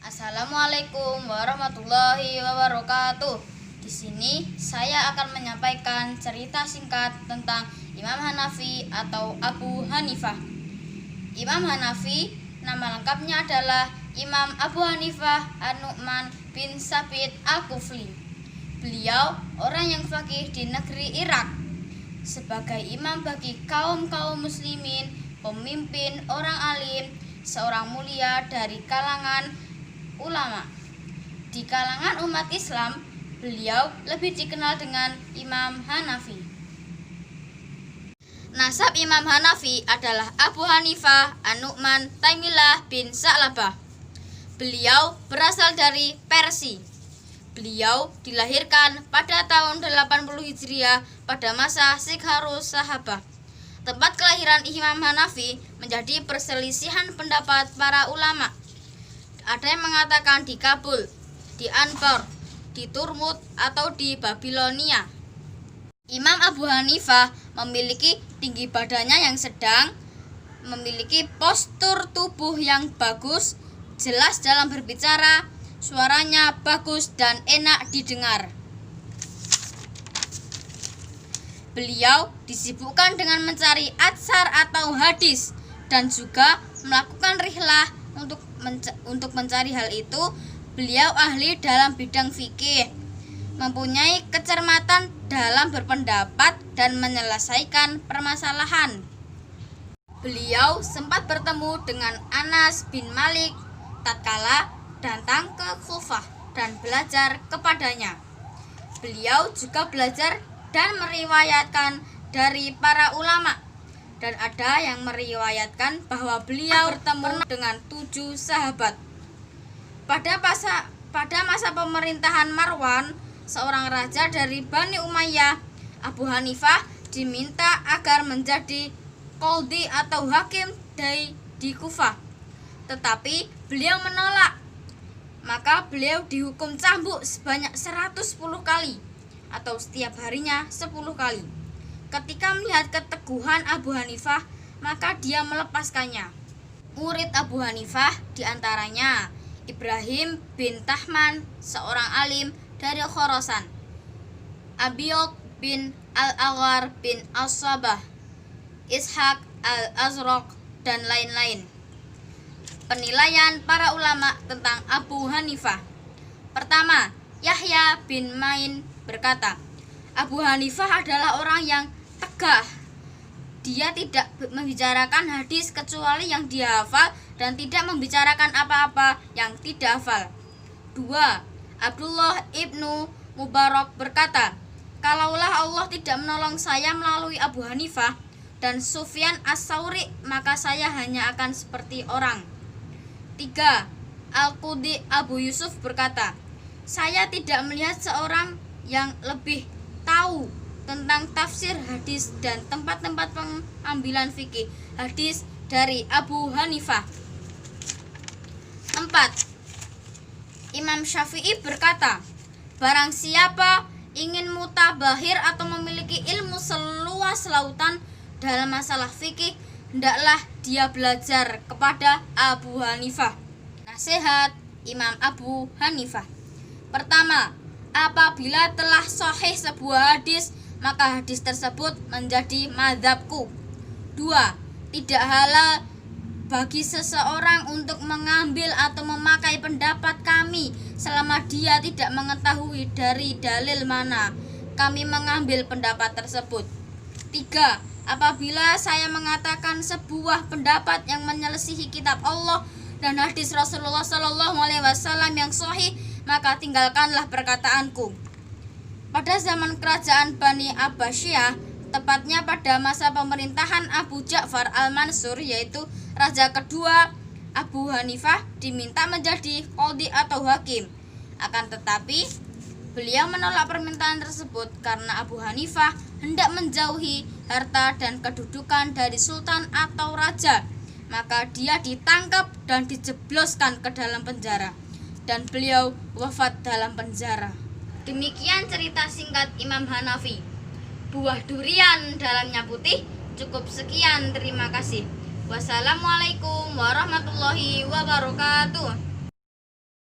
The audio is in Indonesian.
Assalamualaikum warahmatullahi wabarakatuh. Di sini saya akan menyampaikan cerita singkat tentang Imam Hanafi atau Abu Hanifah. Imam Hanafi nama lengkapnya adalah Imam Abu Hanifah An-Nu'man bin Sabit Al-Kufli. Beliau orang yang faqih di negeri Irak. Sebagai imam bagi kaum-kaum muslimin, pemimpin, orang alim, seorang mulia dari kalangan ulama. Di kalangan umat Islam, beliau lebih dikenal dengan Imam Hanafi. Nasab Imam Hanafi adalah Abu Hanifah An-Nu'man Taimillah bin Sa'labah. Beliau berasal dari Persia. Beliau dilahirkan pada tahun 80 Hijriah pada masa Sikharus Sahabah. Tempat kelahiran Imam Hanafi menjadi perselisihan pendapat para ulama. Ada yang mengatakan di Kabul, di Anbar, di Turmut, atau di Babilonia. Imam Abu Hanifah memiliki tinggi badannya yang sedang, memiliki postur tubuh yang bagus, jelas dalam berbicara, suaranya bagus dan enak didengar. Beliau disibukkan dengan mencari atsar atau hadis dan juga melakukan rihlah untuk mencari hal itu. Beliau ahli dalam bidang fikih, mempunyai kecermatan dalam berpendapat dan menyelesaikan permasalahan. Beliau sempat bertemu dengan Anas bin Malik tatkala datang ke Kufah dan belajar kepadanya. Beliau juga belajar dan meriwayatkan dari para ulama, dan ada yang meriwayatkan bahwa beliau bertemu dengan 7 sahabat. Pada masa pemerintahan Marwan, seorang raja dari Bani Umayyah, Abu Hanifah diminta agar menjadi qadhi atau hakim di Kufah. Tetapi beliau menolak. Maka beliau dihukum cambuk sebanyak 110 kali atau setiap harinya 10 kali. Ketika melihat keteguhan Abu Hanifah, maka dia melepaskannya. Murid Abu Hanifah diantaranya Ibrahim bin Tahman, seorang alim dari Khorasan, Abiyad bin Al-Aghar bin As-Sabah, Ishaq Al-Azraq, dan lain-lain. Penilaian para ulama tentang Abu Hanifah. Pertama, Yahya bin Ma'in berkata, Abu Hanifah adalah orang yang tegah. Dia tidak membicarakan hadis kecuali yang dia hafal dan tidak membicarakan apa-apa yang tidak hafal. 2. Abdullah ibnu Mubarak berkata, kalaulah Allah tidak menolong saya melalui Abu Hanifah dan Sufyan As-Sauri, maka saya hanya akan seperti orang. 3. Al-Qudhi Abu Yusuf berkata, saya tidak melihat seorang yang lebih tahu tentang tafsir hadis dan tempat-tempat pengambilan fikih hadis dari Abu Hanifah. 4. Imam Syafi'i berkata, barang siapa ingin mutabahir atau memiliki ilmu seluas lautan dalam masalah fikih, hendaklah dia belajar kepada Abu Hanifah. Nasihat Imam Abu Hanifah. Pertama, apabila telah sahih sebuah hadis, maka hadis tersebut menjadi mazhabku. 2. Tidak halal bagi seseorang untuk mengambil atau memakai pendapat kami selama dia tidak mengetahui dari dalil mana kami mengambil pendapat tersebut. 3. Apabila saya mengatakan sebuah pendapat yang menyelisihi kitab Allah dan hadis Rasulullah SAW yang sahih, maka tinggalkanlah perkataanku. Pada zaman kerajaan Bani Abbasiyah, tepatnya pada masa pemerintahan Abu Ja'far Al-Mansur, yaitu raja kedua, Abu Hanifah diminta menjadi qadhi atau hakim. Akan tetapi beliau menolak permintaan tersebut karena Abu Hanifah hendak menjauhi harta dan kedudukan dari sultan atau raja. Maka dia ditangkap dan dijebloskan ke dalam penjara, dan beliau wafat dalam penjara. Demikian cerita singkat Imam Hanafi. Buah durian dalamnya putih. Cukup sekian, terima kasih. Wassalamualaikum warahmatullahi wabarakatuh.